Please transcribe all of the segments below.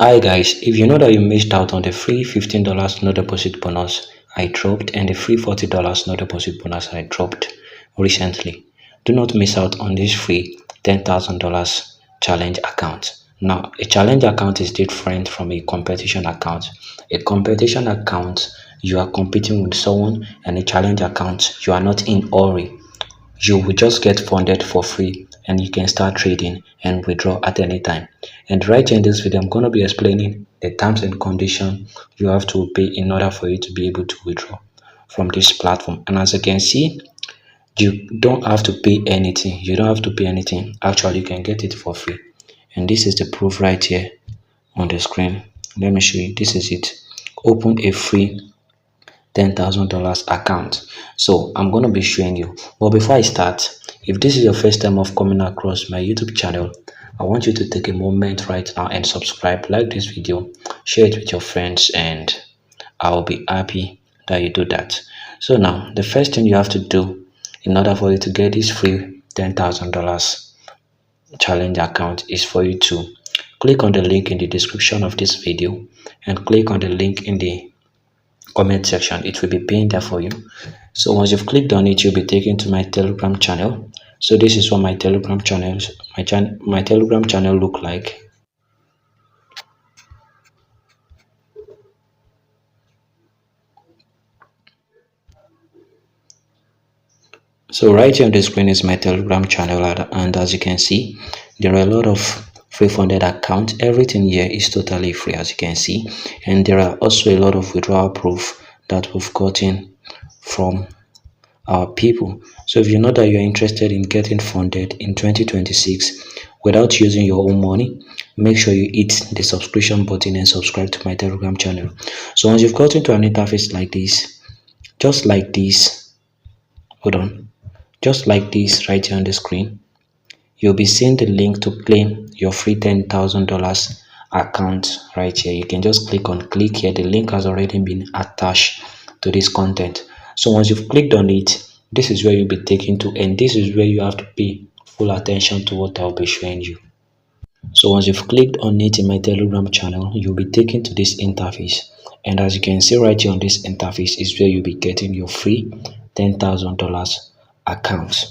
Hi guys, if you know that you missed out on the free $15 no deposit bonus I dropped and the free $40 no deposit bonus I dropped recently, do not miss out on this free $10,000 challenge account. Now, a challenge account is different from a competition account. A competition account, you are competing with someone, and a challenge account, you are not in hurry. You will just get funded for free and you can start trading and withdraw at any time. And right here in this video, I'm going to be explaining the terms and conditions you have to pay in order for you to be able to withdraw from this platform. And as you can see, you don't have to pay anything. You don't have to pay anything. Actually, you can get it for free. And this is the proof right here on the screen. Let me show you. This is it. Open a free $10,000 account. So I'm going to be showing you. But before I start, if this is your first time of coming across my YouTube channel, I want you to take a moment right now and subscribe, like this video, share it with your friends, and I'll be happy that you do that. So now, the first thing you have to do in order for you to get this free $10,000 challenge account is for you to click on the link in the description of this video and click on the link in the comment section. It will be pinned there for you. So once you've clicked on it, you'll be taken to my Telegram channel. So this is what my Telegram channels my Telegram channel look like. So right here on the screen is my Telegram channel, and as you can see, there are a lot of free funded accounts. Everything here is totally free, as you can see, and there are also a lot of withdrawal proof that we've gotten from our people. So if you know that you're interested in getting funded in 2026 without using your own money, make sure you hit the subscription button and subscribe to my Telegram channel. So once you've gotten to an interface like this, just like this, hold on, just like this right here on the screen, you'll be seeing the link to claim your free $10,000 account right here. You can just click here. The link has already been attached to this content. So once you've clicked on it, this is where you'll be taken to, and this is where you have to pay full attention to what I'll be showing you. So once you've clicked on it in my Telegram channel, you'll be taken to this interface, and as you can see right here on this interface is where you'll be getting your free $10,000 account,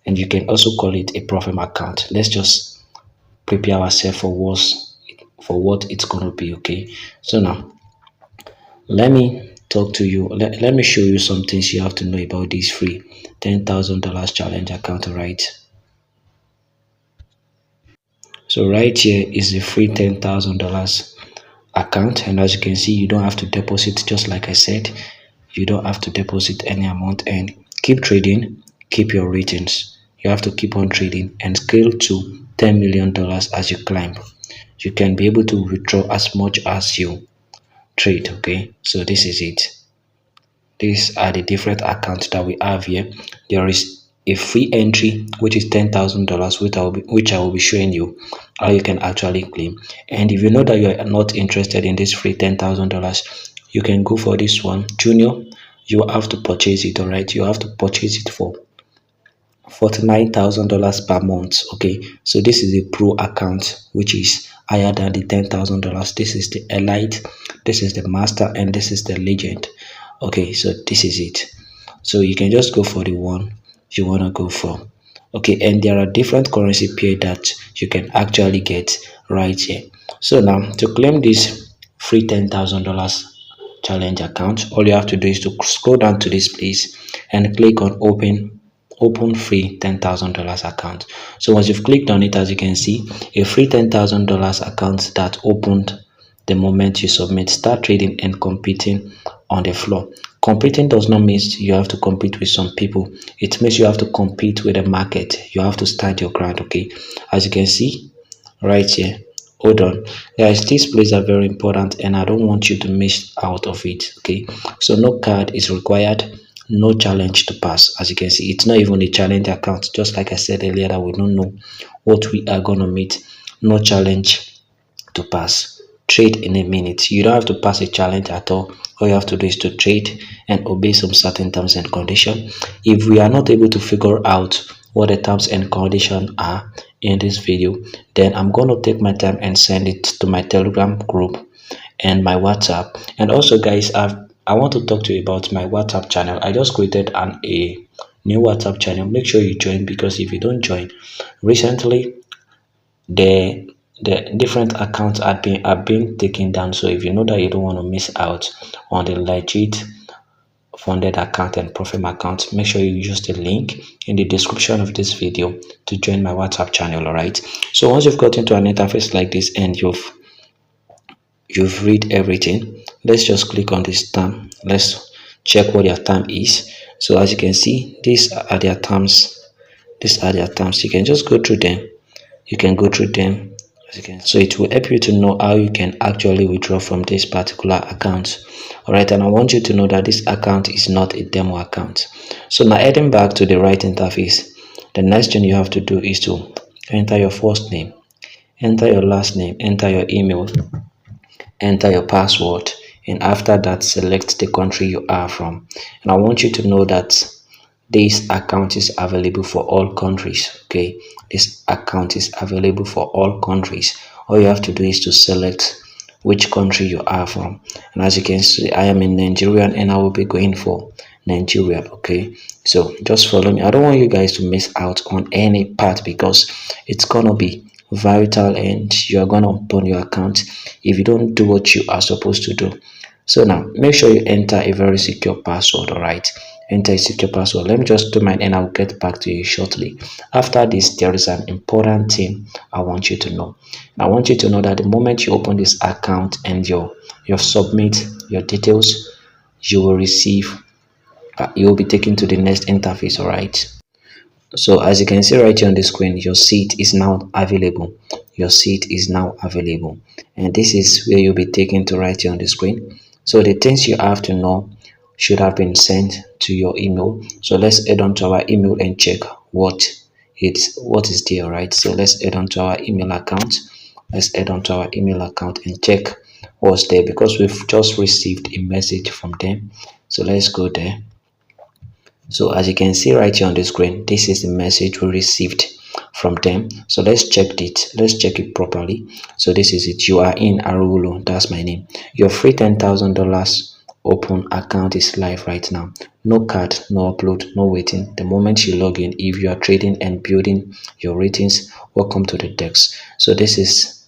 and you can also call it a profit account. Let's just prepare ourselves for what it's going to be. Okay, so now let me talk to you. Let me show you some things you have to know about this free $10,000 challenge account. Right, so right here is the free $10,000 account, and as you can see, you don't have to deposit. Just like I said, you don't have to deposit any amount, and keep trading, keep your ratings. You have to keep on trading and scale to $10 million as you climb. You can be able to withdraw as much as you trade. Okay, so this is it. These are the different accounts that we have here. There is a free entry, which is $10,000, which I will be showing you how you can actually claim. And if you know that you are not interested in this free $10,000, you can go for this one, Junior. You have to purchase it. All right, you have to purchase it for $49,000 per month. Okay, so this is a pro account, which is higher than the $10,000. This is the elite, this is the master, and this is the legend. Okay, so this is it. So you can just go for the one you want to go for. Okay, and there are different currency pair that you can actually get right here. So now to claim this free $10,000 challenge account, all you have to do is to scroll down to this place and click on open free $10,000 account. So once you've clicked on it, as you can see, a free $10,000 account that opened the moment you submit. Start trading and competing on the floor. Competing does not mean you have to compete with some people. It means you have to compete with the market. You have to stand your ground. Okay, as you can see right here, hold on guys, these plays are very important and I don't want you to miss out of it. Okay, so no card is required, no challenge to pass. As you can see, it's not even a challenge account. Just like I said earlier, that we don't know what we are gonna meet. No challenge to pass. Trade in a minute. You don't have to pass a challenge at all. All you have to do is to trade and obey some certain terms and conditions. If we are not able to figure out what the terms and conditions are in this video, then I'm going to take my time and send it to my Telegram group and my WhatsApp. And also, guys, I want to talk to you about my WhatsApp channel. I just created a new WhatsApp channel. Make sure you join, because if you don't join, recently the different accounts are being taken down. So if you know that you don't want to miss out on the legit funded account and profit account, make sure you use the link in the description of this video to join my WhatsApp channel. All right, so once you've got into an interface like this and you've read everything, let's just click on this term. Let's check what their term is. So as you can see, these are their terms. These are their terms. You can just go through them. You can go through them, as you can. So it will help you to know how you can actually withdraw from this particular account. All right, and I want you to know that this account is not a demo account. So now, heading back to the right interface, the next thing you have to do is to enter your first name, enter your last name, enter your email, enter your password, and after that, select the country you are from. And I want you to know that this account is available for all countries. Okay, this account is available for all countries. All you have to do is to select which country you are from. And as you can see, I am in Nigeria and I will be going for Nigeria. Okay, so just follow me. I don't want you guys to miss out on any part, because it's gonna be vital and you are gonna open your account if you don't do what you are supposed to do. So now, make sure you enter a very secure password. All right, enter a secure password. Let me just do mine and I'll get back to you shortly. After this, there is an important thing I want you to know. I want you to know that the moment you open this account and you submit your details, you will receive you will be taken to the next interface. All right, so as you can see right here on the screen, your seat is now available. Your seat is now available, and this is where you'll be taken to right here on the screen. So the things you have to know should have been sent to your email. So let's head on to our email and check what is there. Right, so let's head on to our email account. Let's head on to our email account and check what's there, because we've just received a message from them. So let's go there. So as you can see right here on the screen, this is the message we received from them. So let's check it. Let's check it properly. So this is it. You are in Arulo. That's my name. Your free $10,000 open account is live right now. No card, no upload, no waiting. The moment you log in, if you are trading and building your ratings, welcome to the DEX. So this is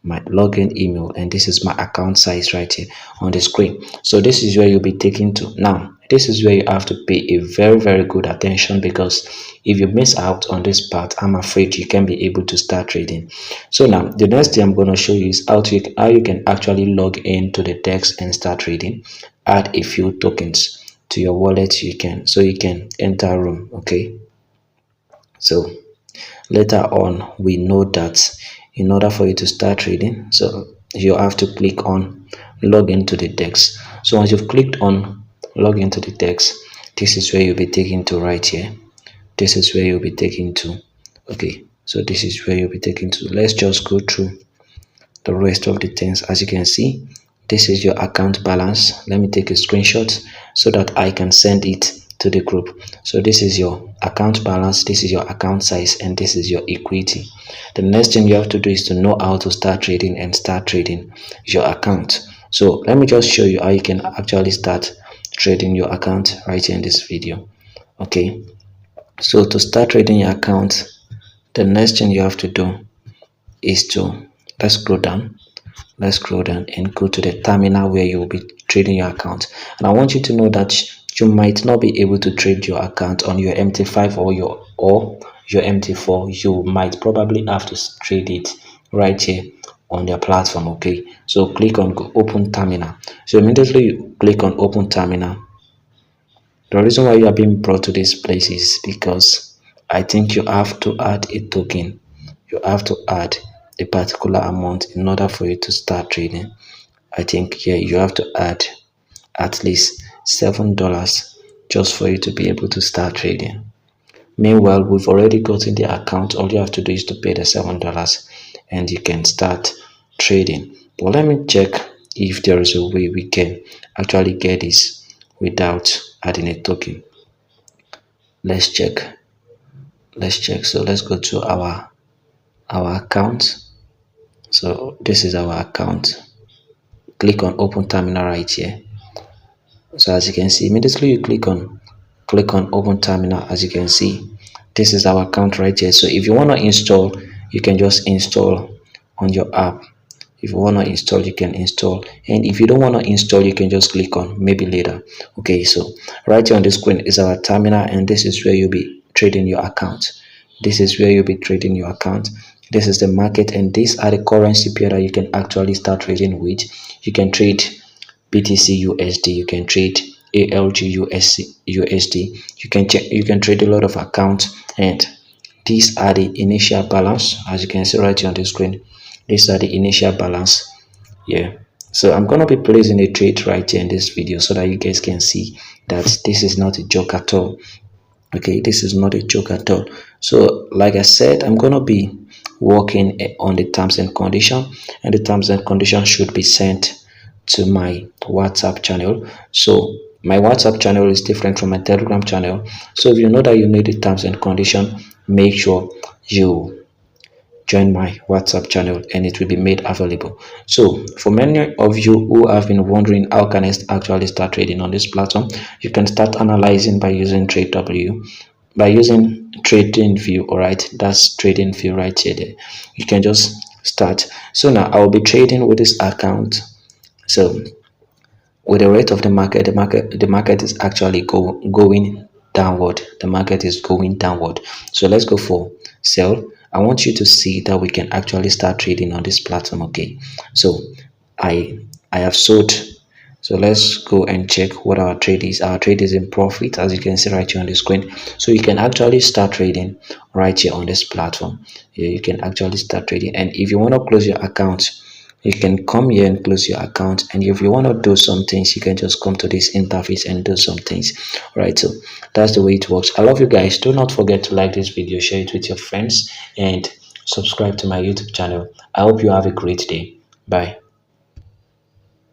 my login email and this is my account size right here on the screen. So this is where you'll be taken to. Now this is where you have to pay a very good attention, because if you miss out on this part, I'm afraid you can be able to start trading. So now the next thing I'm going to show you is how you can actually log into the DEX and start trading. Add a few tokens to your wallet. You can enter room. Okay, so later on we know that in order for you to start trading, so you have to click on log into the DEX. So once you've clicked on log into the DEX, this is where you'll be taken to right here. This is where you'll be taken to. Okay, so this is where you'll be taken to. Let's just go through the rest of the things. As you can see, this is your account balance. Let me take a screenshot so that I can send it to the group. So this is your account balance, this is your account size, and this is your equity. The next thing you have to do is to know how to start trading and start trading your account. So let me just show you how you can actually start trading your account right here in this video. Okay, so to start trading your account, the next thing you have to do is to let's scroll down and go to the terminal where you will be trading your account. And I want you to know that you might not be able to trade your account on your MT5 or your MT4. You might probably have to trade it right here on their platform. Okay, so click on open terminal. So immediately you click on open terminal. The reason why you are being brought to this place is because I think you have to add a token. You have to add a particular amount in order for you to start trading. I think here you have to add at least $7 just for you to be able to start trading. Meanwhile, we've already gotten the account. All you have to do is to pay the $7 and you can start trading. But let me check if there is a way we can actually get this without adding a token. Let's check. So let's go to our our account. So this is our account. Click on open terminal right here. So as you can see, immediately you click on open terminal. As you can see, this is our account right here. So if you want to install, you can just install on your app. If you want to install, you can install, and if you don't want to install, you can just click on maybe later. Okay, so right here on the screen is our terminal, and this is where you'll be trading your account. This is where you'll be trading your account. This is the market, and these are the currency pair that you can actually start trading with. You can trade BTC USD, you can trade ALG USD, you can trade a lot of accounts, and these are the initial balance. As you can see right here on the screen, these are the initial balance. Yeah, so I'm gonna be placing a trade right here in this video so that you guys can see that this is not a joke at all. Okay, this is not a joke at all. So like I said, I'm gonna be working on the terms and condition, and the terms and conditions should be sent to my WhatsApp channel. So my WhatsApp channel is different from my Telegram channel. So if you know that you need the terms and condition, make sure you join my WhatsApp channel and it will be made available. So for many of you who have been wondering how can I actually start trading on this platform, you can start analyzing by using TradeW, by using trading view. All right, that's trading view right here. There you can just start. So now I will be trading with this account. So with the rate of the market is actually going downward. The market is going downward. So let's go for sell. I want you to see that we can actually start trading on this platform. Okay, so I have sold. So let's go and check what our trade is. Our trade is in profit, as you can see right here on the screen. So you can actually start trading right here on this platform. Yeah, you can actually start trading, and if you want to close your account, you can come here and close your account. And if you want to do some things, you can just come to this interface and do some things. All right, so that's the way it works. I love you guys. Do not forget to like this video, share it with your friends, and subscribe to my YouTube channel. I hope you have a great day. Bye.